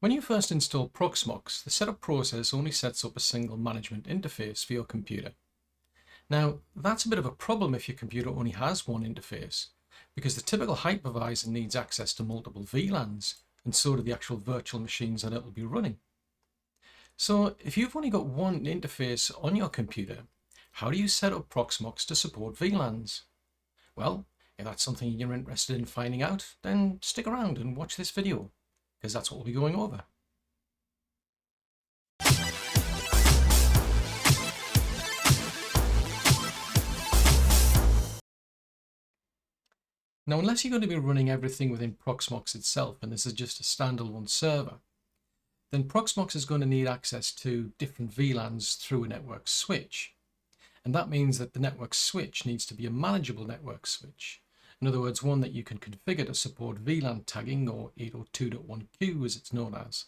When you first install Proxmox, the setup process only sets up a single management interface for your computer. Now, that's a bit of a problem if your computer only has one interface, because the typical hypervisor needs access to multiple VLANs, and so do the actual virtual machines that it will be running. So, if you've only got one interface on your computer, how do you set up Proxmox to support VLANs? Well, if that's something you're interested in finding out, then stick around and watch this video, because that's what we'll be going over. Now, unless you're going to be running everything within Proxmox itself, and this is just a standalone server, then Proxmox is going to need access to different VLANs through a network switch. And that means that the network switch needs to be a manageable network switch. In other words, one that you can configure to support VLAN tagging, or 802.1q as it's known as.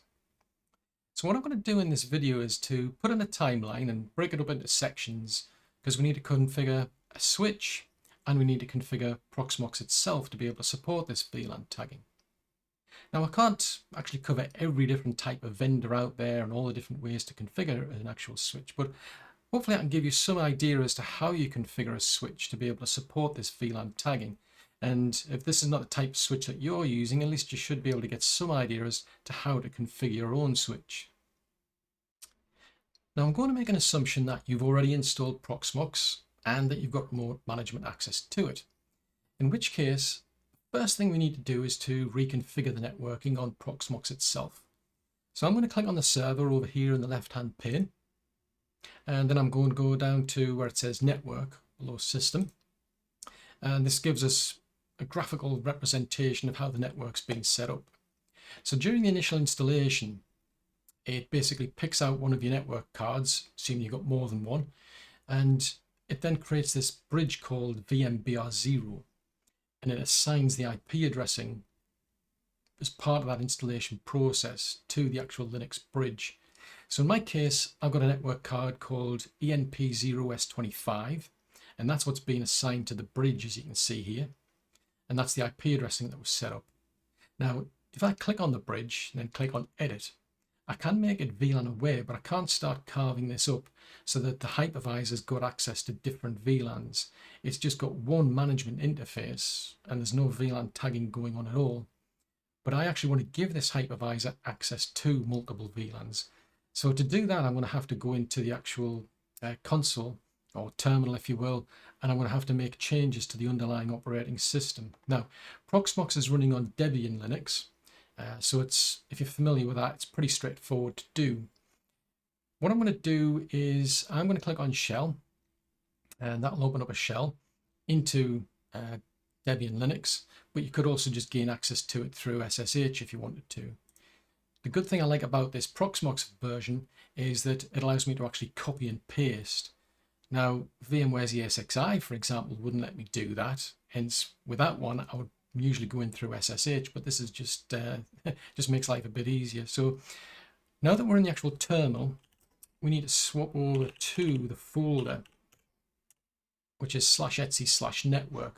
So what I'm going to do in this video is to put in a timeline and break it up into sections, because we need to configure a switch and we need to configure Proxmox itself to be able to support this VLAN tagging. Now, I can't actually cover every different type of vendor out there and all the different ways to configure an actual switch, but hopefully I can give you some idea as to how you configure a switch to be able to support this VLAN tagging. And if this is not the type of switch that you're using, at least you should be able to get some idea as to how to configure your own switch. Now, I'm going to make an assumption that you've already installed Proxmox and that you've got remote management access to it. In which case, the first thing we need to do is to reconfigure the networking on Proxmox itself. So I'm going to click on the server over here in the left-hand pane, and then I'm going to go down to where it says Network below System. And this gives us a graphical representation of how the network's been set up. So during the initial installation, it basically picks out one of your network cards, assuming you've got more than one, and it then creates this bridge called VMBR0, and it assigns the IP addressing as part of that installation process to the actual Linux bridge. So in my case, I've got a network card called ENP0S25, and that's what's been assigned to the bridge, as you can see here. And that's the IP addressing that was set up. Now, if I click on the bridge and then click on Edit, I can make it VLAN aware, but I can't start carving this up so that the hypervisor's got access to different VLANs. It's just got one management interface and there's no VLAN tagging going on at all. But I actually want to give this hypervisor access to multiple VLANs. So to do that, I'm going to have to go into the actual console, or terminal if you will, and I'm going to have to make changes to the underlying operating system. Now, Proxmox is running on Debian Linux. So it's, if you're familiar with that, it's pretty straightforward to do. What I'm going to do is I'm going to click on Shell, and that'll open up a shell into Debian Linux, but you could also just gain access to it through SSH if you wanted to. The good thing I like about this Proxmox version is that it allows me to actually copy and paste. Now, VMware's ESXi, for example, wouldn't let me do that. Hence, with that one, I would usually go in through SSH, but this is just just makes life a bit easier. So now that we're in the actual terminal, we need to swap over to the folder, which is /etc/network,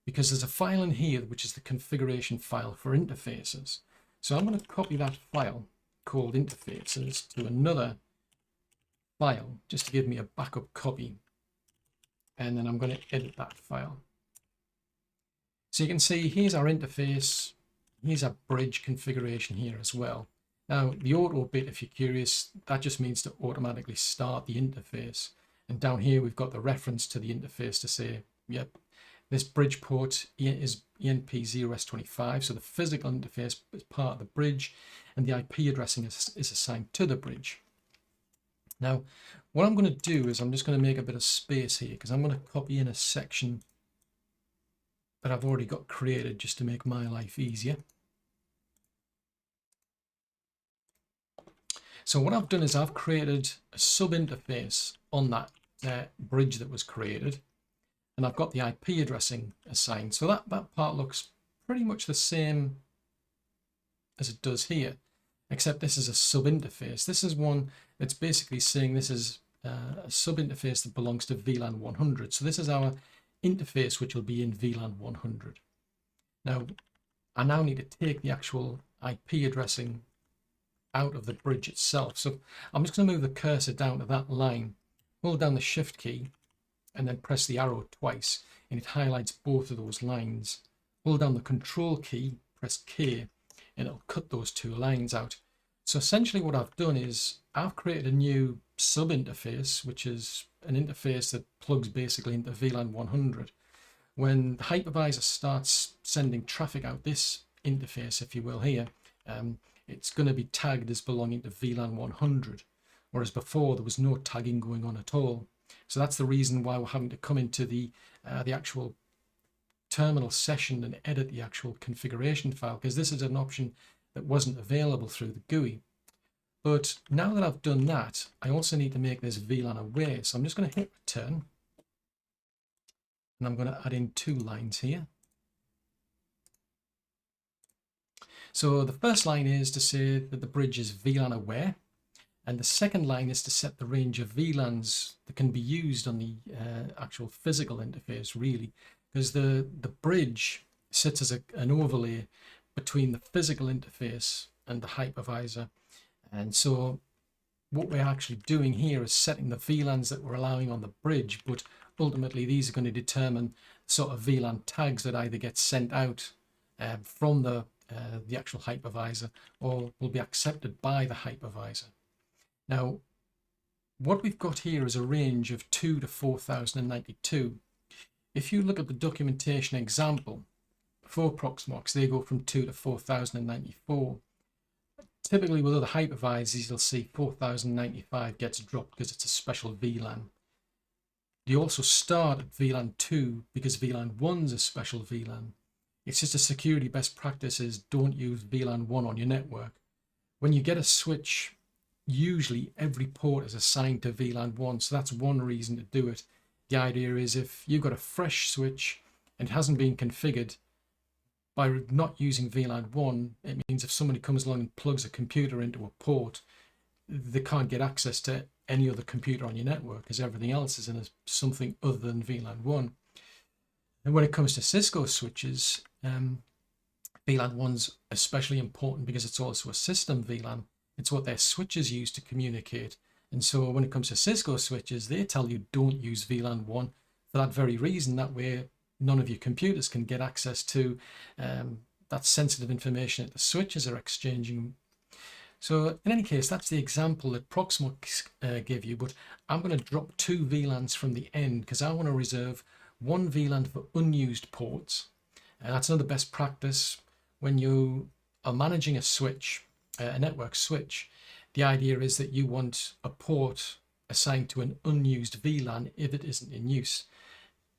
because there's a file in here which is the configuration file for interfaces. So I'm going to copy that file called interfaces to another file just to give me a backup copy, and then I'm going to edit that file. So you can see here's our interface, here's our bridge configuration here as well. Now the auto bit, if you're curious, that just means to automatically start the interface. And down here we've got the reference to the interface to say, yep, this bridge port is ENP0S25, so the physical interface is part of the bridge, and the IP addressing is assigned to the bridge. Now, what I'm going to do is I'm just going to make a bit of space here, because I'm going to copy in a section that I've already got created just to make my life easier. So what I've done is I've created a sub interface on that bridge that was created, and I've got the IP addressing assigned. So that part looks pretty much the same as it does here, except this is a sub interface. This is one that's basically saying this is a sub interface that belongs to VLAN 100. So this is our interface which will be in VLAN 100. Now, I now need to take the actual IP addressing out of the bridge itself. So I'm just going to move the cursor down to that line, hold down the shift key and then press the arrow twice, and it highlights both of those lines. Hold down the control key, press K, and it'll cut those two lines out. So essentially what I've done is I've created a new sub interface, which is an interface that plugs basically into VLAN 100. When the hypervisor starts sending traffic out this interface, if you will, here, it's going to be tagged as belonging to VLAN 100, whereas before there was no tagging going on at all. So that's the reason why we're having to come into the actual terminal session and edit the actual configuration file, because this is an option that wasn't available through the GUI. But now that I've done that, I also need to make this VLAN aware. So I'm just going to hit return, and I'm going to add in 2 lines here. So the first line is to say that the bridge is VLAN aware, and the second line is to set the range of VLANs that can be used on the actual physical interface, really, because the bridge sits as an overlay between the physical interface and the hypervisor. And so what we're actually doing here is setting the VLANs that we're allowing on the bridge, but ultimately these are going to determine sort of VLAN tags that either get sent out from the actual hypervisor or will be accepted by the hypervisor. Now, what we've got here is a range of 2 to 4092. If you look at the documentation example for Proxmox, they go from 2 to 4094. Typically with other hypervisors, you'll see 4095 gets dropped because it's a special VLAN. They also start at VLAN 2 because VLAN 1's a special VLAN. It's just a security best practice is don't use VLAN 1 on your network. When you get a switch, usually every port is assigned to VLAN 1, so that's one reason to do it. The idea is if you've got a fresh switch and it hasn't been configured, by not using VLAN 1, it means if somebody comes along and plugs a computer into a port, they can't get access to any other computer on your network because everything else is in something other than VLAN 1. And when it comes to Cisco switches, VLAN 1's especially important because it's also a system VLAN. It's what their switches use to communicate. And so when it comes to Cisco switches, they tell you don't use VLAN 1 for that very reason. That way, none of your computers can get access to that sensitive information that the switches are exchanging. So in any case, that's the example that Proxmox gave you, but I'm going to drop 2 VLANs from the end because I want to reserve 1 VLAN for unused ports. And that's another best practice when you are managing a switch, a network switch. The idea is that you want a port assigned to an unused VLAN if it isn't in use.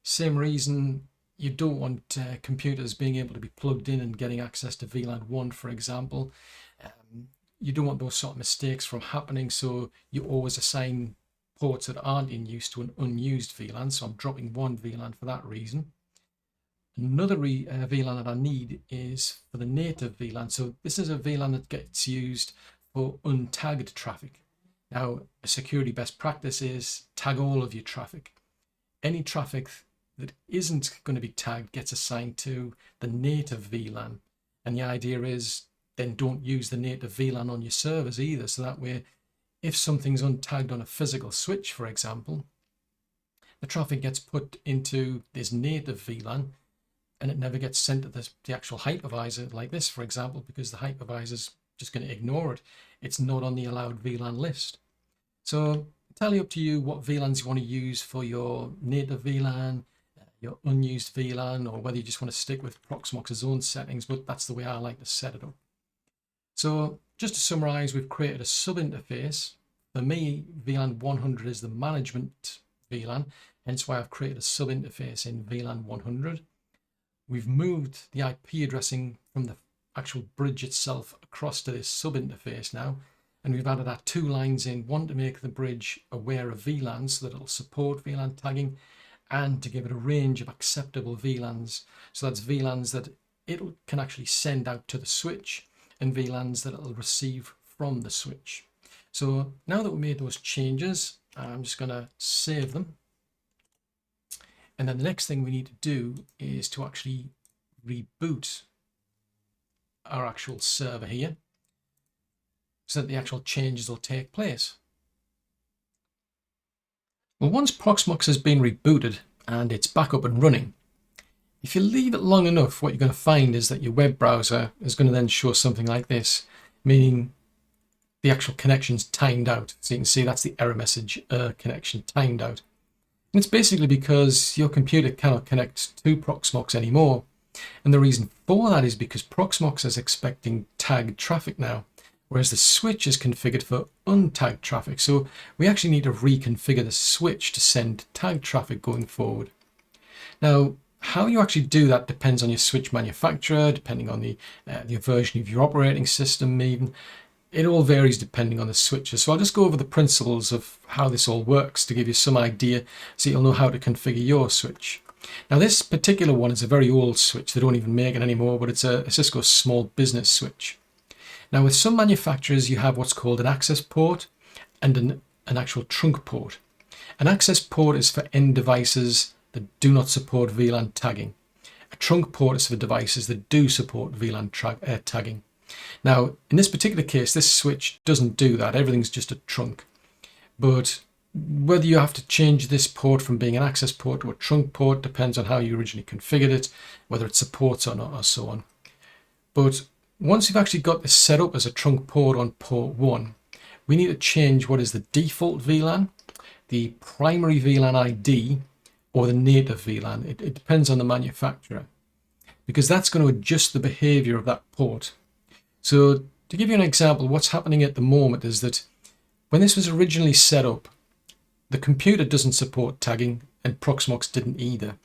Same reason you don't want computers being able to be plugged in and getting access to VLAN 1, for example. You don't want those sort of mistakes from happening, so you always assign ports that aren't in use to an unused VLAN. So I'm dropping 1 VLAN for that reason. Another VLAN that I need is for the native VLAN. So this is a VLAN that gets used for untagged traffic. Now, a security best practice is tag all of your traffic. Any traffic that isn't going to be tagged gets assigned to the native VLAN. And the idea is then don't use the native VLAN on your servers either. So that way, if something's untagged on a physical switch, for example, the traffic gets put into this native VLAN and it never gets sent to the actual hypervisor like this, for example, because the hypervisor's just going to ignore it. It's not on the allowed VLAN list. So entirely up to you what VLANs you want to use for your native VLAN, your unused VLAN, or whether you just want to stick with Proxmox's own settings, but that's the way I like to set it up. So just to summarize, we've created a sub interface. For me, VLAN 100 is the management VLAN, hence why I've created a sub interface in VLAN 100. We've moved the IP addressing from the actual bridge itself across to this sub interface now, and we've added our 2 lines in, one to make the bridge aware of VLANs so that it'll support VLAN tagging, and to give it a range of acceptable VLANs. So that's VLANs that it can actually send out to the switch and VLANs that it'll receive from the switch. So now that we made those changes, I'm just going to save them. And then the next thing we need to do is to actually reboot our actual server here. so that the actual changes will take place. Well, once Proxmox has been rebooted and it's back up and running, if you leave it long enough, what you're going to find is that your web browser is going to then show something like this, meaning the actual connection's timed out. So you can see that's the error message, connection timed out. And it's basically because your computer cannot connect to Proxmox anymore. And the reason for that is because Proxmox is expecting tagged traffic now, whereas the switch is configured for untagged traffic. So we actually need to reconfigure the switch to send tagged traffic going forward. Now, how you actually do that depends on your switch manufacturer, depending on the version of your operating system even. It all varies depending on the switches. So I'll just go over the principles of how this all works to give you some idea so you'll know how to configure your switch. Now this particular one is a very old switch. They don't even make it anymore, but it's a Cisco small business switch. Now with some manufacturers you have what's called an access port and an actual trunk port. An access port is for end devices that do not support VLAN tagging. A trunk port is for devices that do support VLAN tagging. Now, in this particular case, this switch doesn't do that. Everything's just a trunk. But whether you have to change this port from being an access port to a trunk port depends on how you originally configured it, whether it supports or not, or so on. But once you've actually got this set up as a trunk port on port 1, we need to change what is the default VLAN, the primary VLAN ID, or the native VLAN. It depends on the manufacturer, because that's going to adjust the behavior of that port. So to give you an example, what's happening at the moment is that when this was originally set up, the computer doesn't support tagging and Proxmox didn't either.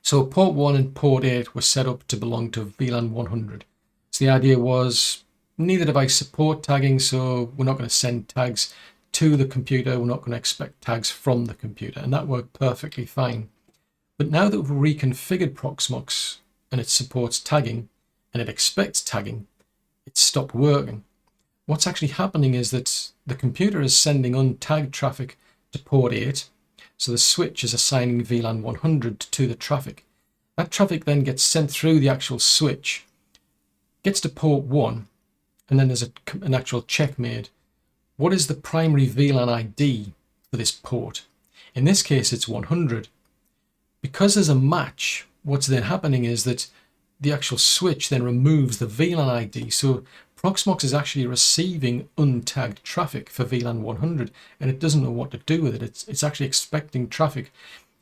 So port 1 and port 8 were set up to belong to VLAN 100. So the idea was neither device support tagging, so we're not going to send tags to the computer, we're not going to expect tags from the computer, and that worked perfectly fine. But now that we've reconfigured Proxmox and it supports tagging and it expects tagging, it stopped working. What's actually happening is that the computer is sending untagged traffic to port 8, so the switch is assigning VLAN 100 to the traffic. That traffic then gets sent through the actual switch, gets to port 1, and then there's an actual check made. What is the primary VLAN ID for this port? In this case, it's 100. Because there's a match, what's then happening is that the actual switch then removes the VLAN ID. So Proxmox is actually receiving untagged traffic for VLAN 100, and it doesn't know what to do with it. It's actually expecting traffic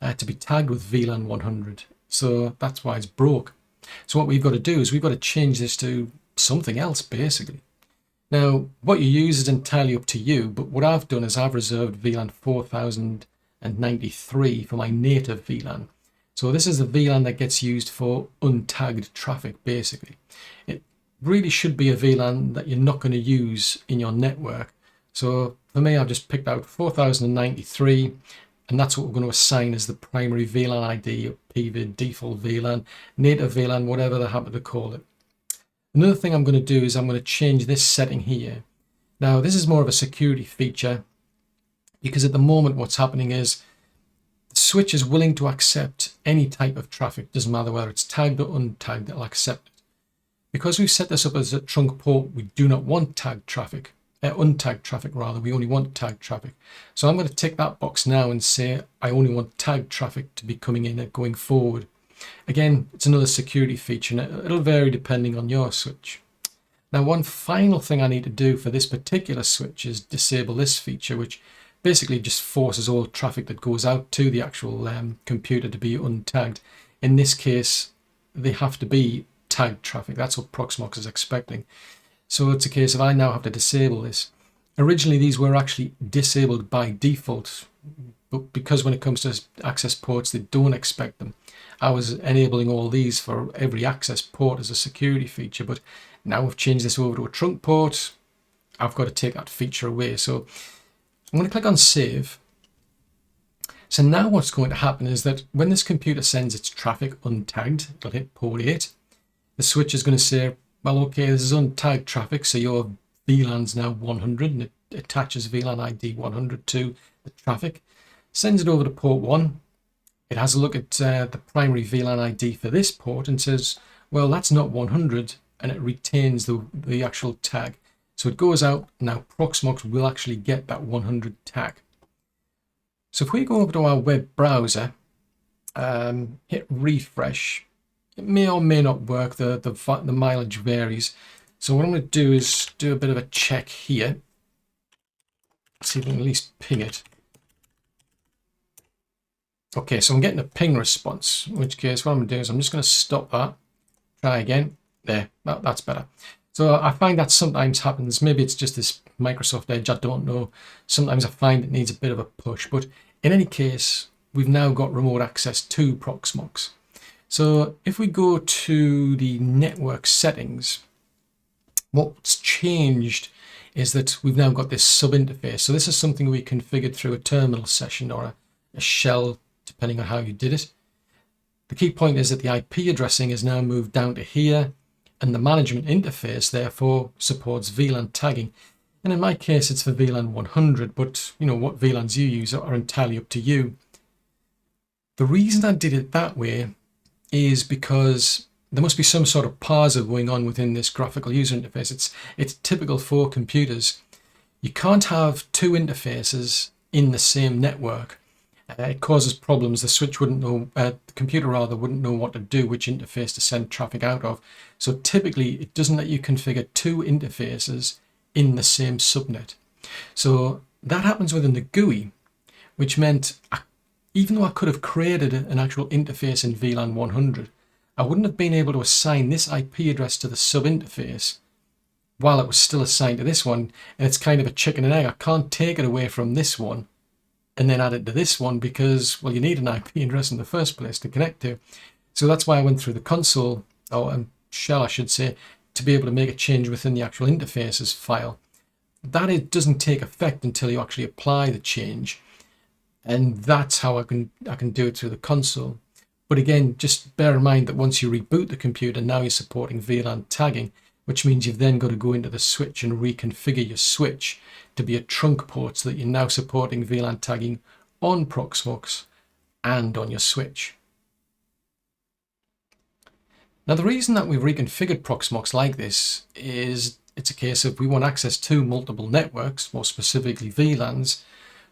to be tagged with VLAN 100. So that's why it's broke. So what we've got to do is we've got to change this to something else, basically. Now, what you use is entirely up to you, but what I've done is I've reserved VLAN 4093 for my native VLAN. So this is the VLAN that gets used for untagged traffic, basically. It really should be a VLAN that you're not going to use in your network. So for me, I've just picked out 4093, and that's what we're going to assign as the primary VLAN ID, PVID, default VLAN, native VLAN, whatever they happen to call it. Another thing I'm going to do is I'm going to change this setting here. Now, this is more of a security feature, because at the moment what's happening is the switch is willing to accept any type of traffic. Doesn't matter whether it's tagged or untagged, it'll accept it. Because we've set this up as a trunk port, we do not want tagged traffic, untagged traffic rather, we only want tagged traffic. So I'm going to tick that box now and say I only want tagged traffic to be coming in and going forward. Again, it's another security feature, and it'll vary depending on your switch. Now, one final thing I need to do for this particular switch is disable this feature, which basically just forces all traffic that goes out to the actual computer to be untagged. In this case, they have to be tagged traffic. That's what Proxmox is expecting. So it's a case of I now have to disable this. Originally, these were actually disabled by default, but because when it comes to access ports, they don't expect them. I was enabling all these for every access port as a security feature, but now we've changed this over to a trunk port. I've got to take that feature away. So I'm going to click on save. So now what's going to happen is that when this computer sends its traffic untagged, it'll hit port 8. The switch is going to say, well, okay, this is untagged traffic, so your VLAN's now 100, and it attaches VLAN ID 100 to the traffic, sends it over to port 1. It has a look at the primary VLAN ID for this port and says, well, that's not 100, and it retains the actual tag. So it goes out. Now Proxmox will actually get that 100 tag. So if we go over to our web browser, hit refresh, it may or may not work. The mileage varies. So what I'm going to do is do a bit of a check here. See if we can at least ping it. Okay, so I'm getting a ping response, in which case what I'm going to do is I'm just going to stop that. Try again. There, that's better. So I find that sometimes happens. Maybe it's just this Microsoft Edge, I don't know. Sometimes I find it needs a bit of a push. But in any case, we've now got remote access to Proxmox. So if we go to the network settings, what's changed is that we've now got this sub interface. So this is something we configured through a terminal session or a shell, depending on how you did it. The key point is that the IP addressing is now moved down to here, and the management interface therefore supports VLAN tagging. And in my case, it's for VLAN 100, but you know what VLANs you use are entirely up to you. The reason I did it that way is because there must be some sort of parser going on within this graphical user interface. It's typical for computers. You can't have two interfaces in the same network. It causes problems. The switch wouldn't know, the computer rather wouldn't know what to do, which interface to send traffic out of. So typically it doesn't let you configure two interfaces in the same subnet. So that happens within the GUI, which meant even though I could have created an actual interface in VLAN 100, I wouldn't have been able to assign this IP address to the sub interface while it was still assigned to this one. And it's kind of a chicken and egg. I can't take it away from this one and then add it to this one because, well, you need an IP address in the first place to connect to. So that's why I went through the console, or shell I should say, to be able to make a change within the actual interfaces file. That it doesn't take effect until you actually apply the change. And that's how I can do it through the console. But again, just bear in mind that once you reboot the computer, now you're supporting VLAN tagging, which means you've then got to go into the switch and reconfigure your switch to be a trunk port so that you're now supporting VLAN tagging on Proxmox and on your switch. Now, the reason that we've reconfigured Proxmox like this is it's a case of we want access to multiple networks, more specifically VLANs,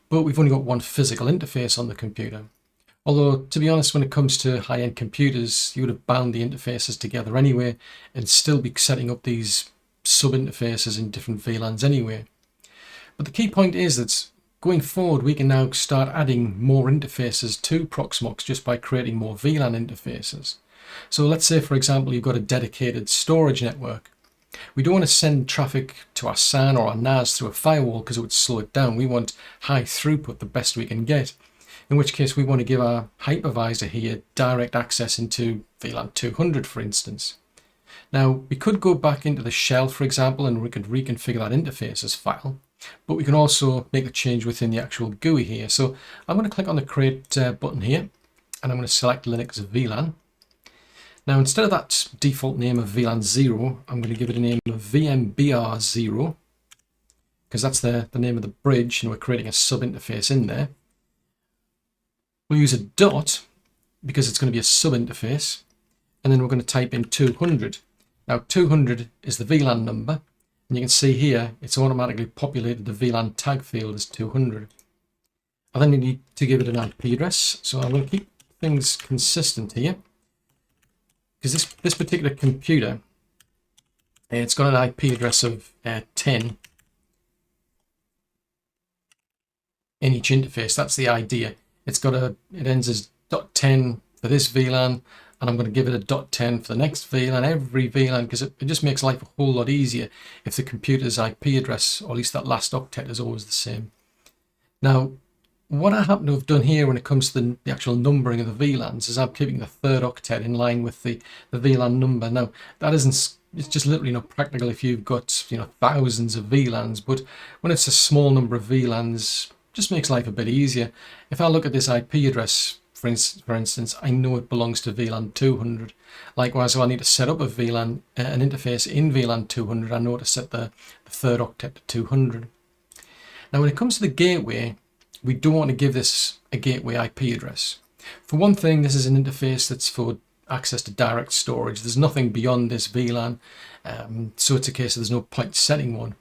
but we've only got one physical interface on the computer. Although, to be honest, when it comes to high-end computers, you would have bound the interfaces together anyway and still be setting up these sub-interfaces in different VLANs anyway. But the key point is that going forward, we can now start adding more interfaces to Proxmox just by creating more VLAN interfaces. So let's say, for example, you've got a dedicated storage network. We don't want to send traffic to our SAN or our NAS through a firewall because it would slow it down. We want high throughput, the best we can get. In which case we want to give our hypervisor here direct access into VLAN 200, for instance. Now, we could go back into the shell, for example, and we could reconfigure that interfaces file, but we can also make the change within the actual GUI here. So I'm going to click on the create button here, and I'm going to select Linux VLAN. Now, instead of that default name of VLAN 0, I'm going to give it a name of VMBR 0, because that's the name of the bridge, and we're creating a sub interface in there. We'll use a dot because it's going to be a sub interface, and then we're going to type in 200. Now 200 is the VLAN number, and you can see here it's automatically populated the VLAN tag field as 200. I then need to give it an IP address, so I'm going to keep things consistent here because this particular computer, it's got an IP address of 10 in each interface. That's the idea. It ends as .10 for this VLAN, and I'm going to give it a .10 for the next VLAN, every VLAN, because it just makes life a whole lot easier if the computer's IP address, or at least that last octet, is always the same. Now, what I happen to have done here when it comes to the actual numbering of the VLANs is I'm keeping the third octet in line with the VLAN number. Now, that isn't, it's just literally not practical if you've got, you know, thousands of VLANs, but when it's a small number of VLANs, just makes life a bit easier. If I look at this IP address, for instance, I know it belongs to VLAN 200. Likewise, if I need to set up a VLAN, an interface in VLAN 200, I know to set the third octet to 200. Now, when it comes to the gateway, we don't want to give this a gateway IP address. For one thing, this is an interface that's for access to direct storage. There's nothing beyond this VLAN, so it's a case of there's no point setting one.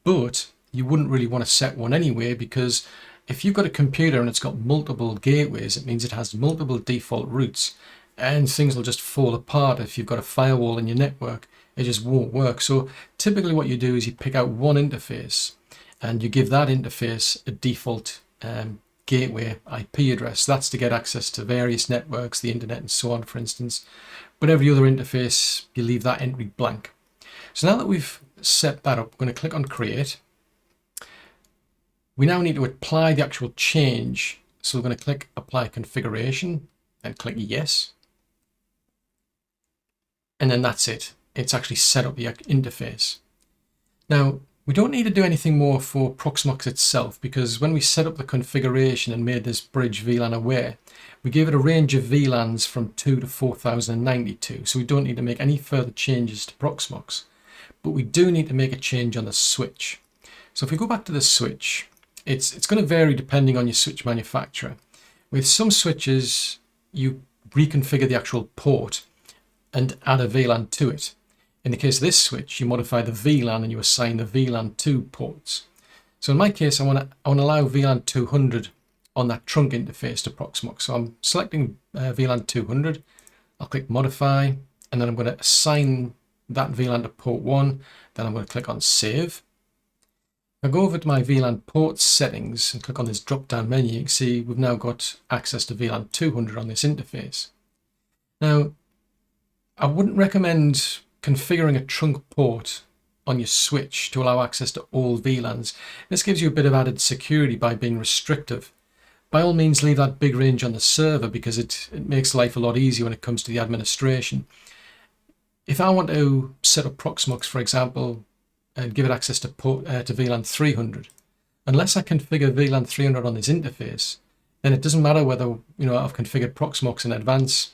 but you wouldn't really want to set one anyway, because if you've got a computer and it's got multiple gateways, it means it has multiple default routes, and things will just fall apart. If you've got a firewall in your network, it just won't work. So typically what you do is you pick out one interface and you give that interface a default gateway IP address. That's to get access to various networks, the internet and so on, for instance. But every other interface, you leave that entry blank. So now that we've set that up, we're going to click on create. We now need to apply the actual change. So we're going to click apply configuration and click yes. And then that's it. It's actually set up the interface. Now, we don't need to do anything more for Proxmox itself, because when we set up the configuration and made this bridge VLAN aware, we gave it a range of VLANs from 2 to 4092. So we don't need to make any further changes to Proxmox, but we do need to make a change on the switch. So if we go back to the switch, it's going to vary depending on your switch manufacturer. With some switches, you reconfigure the actual port and add a VLAN to it. In the case of this switch, you modify the VLAN and you assign the VLAN 2 ports. So in my case, I want to allow VLAN 200 on that trunk interface to Proxmox. So I'm selecting VLAN 200. I'll click modify, and then I'm going to assign that VLAN to port 1. Then I'm going to click on save. If I go over to my VLAN port settings and click on this drop down menu, you can see we've now got access to VLAN 200 on this interface. Now, I wouldn't recommend configuring a trunk port on your switch to allow access to all VLANs. This gives you a bit of added security by being restrictive. By all means, leave that big range on the server, because it makes life a lot easier when it comes to the administration. If I want to set up Proxmox, for example, and give it access to VLAN 300, unless I configure VLAN 300 on this interface, then it doesn't matter whether I've configured Proxmox in advance.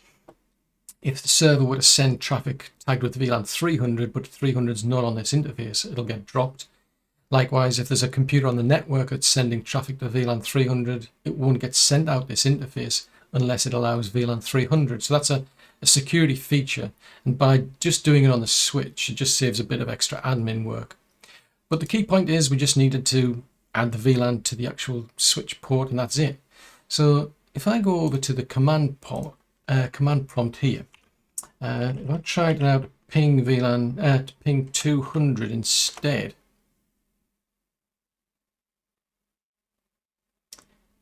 If the server were to send traffic tagged with VLAN 300, but 300 is not on this interface, it'll get dropped. Likewise, if there's a computer on the network that's sending traffic to VLAN 300, it won't get sent out this interface unless it allows VLAN 300. So that's a security feature. And by just doing it on the switch, it just saves a bit of extra admin work. But the key point is we just needed to add the VLAN to the actual switch port, and that's it. So if I go over to the command prompt here, if I try now to ping VLAN, to ping 200 instead,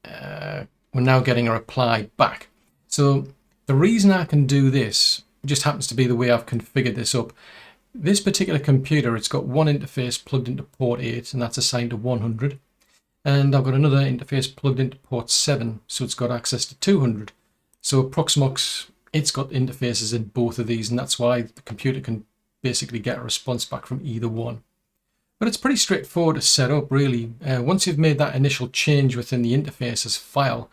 we're now getting a reply back. So the reason I can do this just happens to be the way I've configured this up. This particular computer, it's got one interface plugged into port 8, and that's assigned to 100. And I've got another interface plugged into port 7, so it's got access to 200. So Proxmox, it's got interfaces in both of these, and that's why the computer can basically get a response back from either one. But it's pretty straightforward to set up, really. Once you've made that initial change within the interfaces file,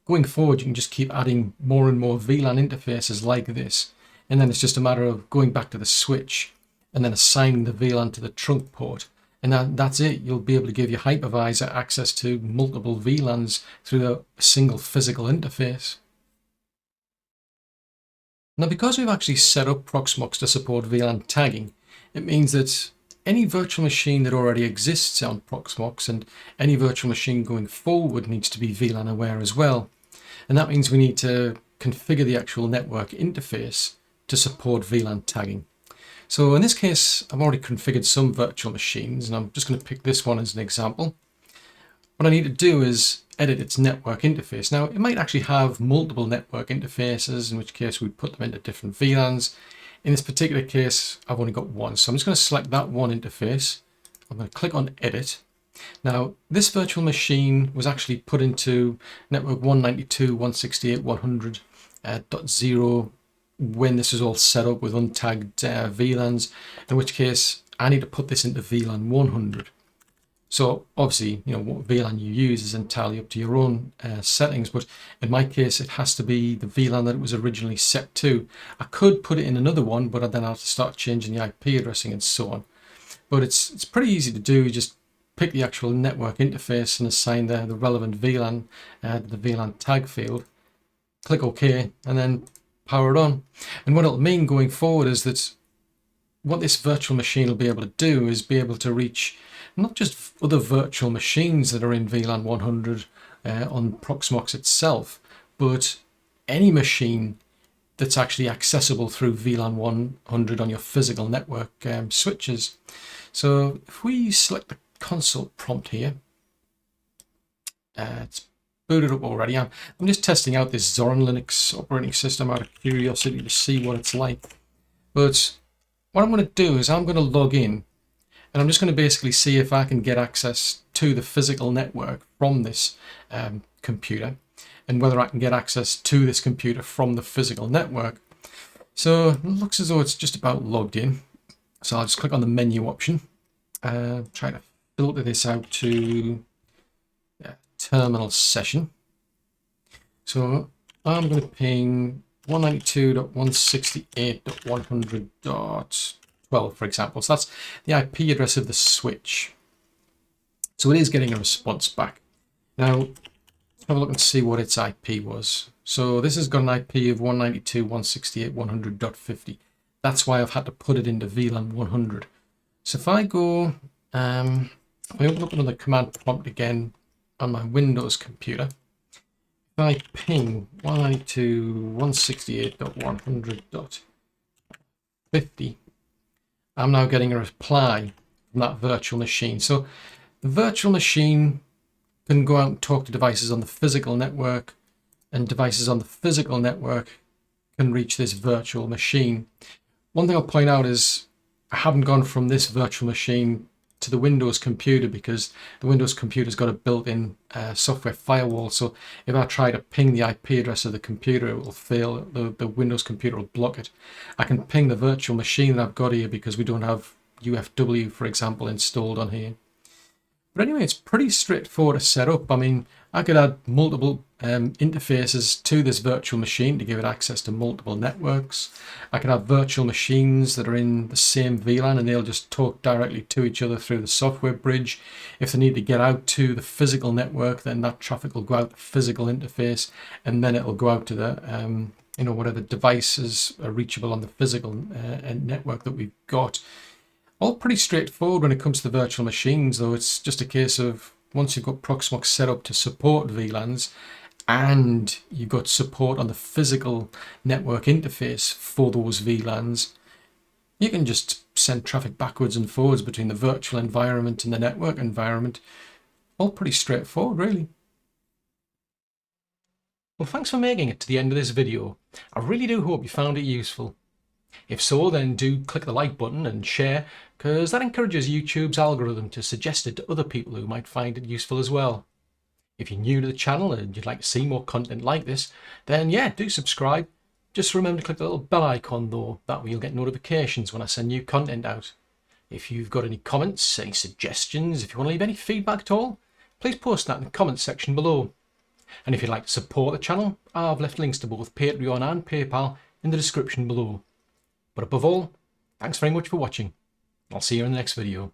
going forward, you can just keep adding more and more VLAN interfaces like this. And then it's just a matter of going back to the switch and then assigning the VLAN to the trunk port. And that's it. You'll be able to give your hypervisor access to multiple VLANs through a single physical interface. Now, because we've actually set up Proxmox to support VLAN tagging, it means that any virtual machine that already exists on Proxmox and any virtual machine going forward needs to be VLAN aware as well. And that means we need to configure the actual network interface to support VLAN tagging. So in this case, I've already configured some virtual machines, and I'm just going to pick this one as an example. What I need to do is edit its network interface. Now, it might actually have multiple network interfaces, in which case we'd put them into different VLANs. In this particular case, I've only got one. So I'm just going to select that one interface. I'm going to click on edit. Now, this virtual machine was actually put into network 192.168.100.0 when this was all set up with untagged VLANs, in which case I need to put this into VLAN 100. So obviously, what VLAN you use is entirely up to your own settings, but in my case, it has to be the VLAN that it was originally set to. I could put it in another one, but then I'll have to start changing the IP addressing and so on. But it's pretty easy to do. You just pick the actual network interface and assign the relevant VLAN to the VLAN tag field. Click OK, and then power it on. And what it'll mean going forward is that what this virtual machine will be able to do is be able to reach not just other virtual machines that are in VLAN 100 on Proxmox itself, but any machine that's actually accessible through VLAN 100 on your physical network switches. So if we select the console prompt here, it's booted up already. I'm just testing out this Zorin Linux operating system out of curiosity to see what it's like. But what I'm going to do is I'm going to log in, and I'm just going to basically see if I can get access to the physical network from this computer, and whether I can get access to this computer from the physical network. So it looks as though it's just about logged in. So I'll just click on the menu option, try to filter this out to terminal session. So I'm going to ping 192.168.100.12, for example. So that's the IP address of the switch. So it is getting a response back. Now, let's have a look and see what its IP was. So this has got an IP of 192.168.100.50. That's why I've had to put it into VLAN 100. So if I go, I open up another command prompt again on my Windows computer. If I ping 192.168.100.50, I'm now getting a reply from that virtual machine. So the virtual machine can go out and talk to devices on the physical network, and devices on the physical network can reach this virtual machine. One thing I'll point out is I haven't gone from this virtual machine to the Windows computer because the Windows computer's got a built-in software firewall. So if I try to ping the IP address of the computer, it will fail. The Windows computer will block it. I can ping the virtual machine that I've got here because we don't have UFW, for example, installed on here. But anyway, it's pretty straightforward to set up. I mean, I could add multiple interfaces to this virtual machine to give it access to multiple networks. I can have virtual machines that are in the same VLAN and they'll just talk directly to each other through the software bridge. If they need to get out to the physical network, then that traffic will go out the physical interface, and then it'll go out to the whatever devices are reachable on the physical network that we've got. All pretty straightforward when it comes to virtual machines, though. It's just a case of once you've got Proxmox set up to support VLANs and you've got support on the physical network interface for those VLANs, you can just send traffic backwards and forwards between the virtual environment and the network environment. All pretty straightforward, really. Well, thanks for making it to the end of this video. I really do hope you found it useful. If so, then do click the like button and share, because that encourages YouTube's algorithm to suggest it to other people who might find it useful as well. If you're new to the channel and you'd like to see more content like this, then yeah, do subscribe. Just remember to click the little bell icon though, that way you'll get notifications when I send new content out. If you've got any comments, any suggestions, if you want to leave any feedback at all, please post that in the comments section below. And if you'd like to support the channel, I've left links to both Patreon and PayPal in the description below. But above all, thanks very much for watching. I'll see you in the next video.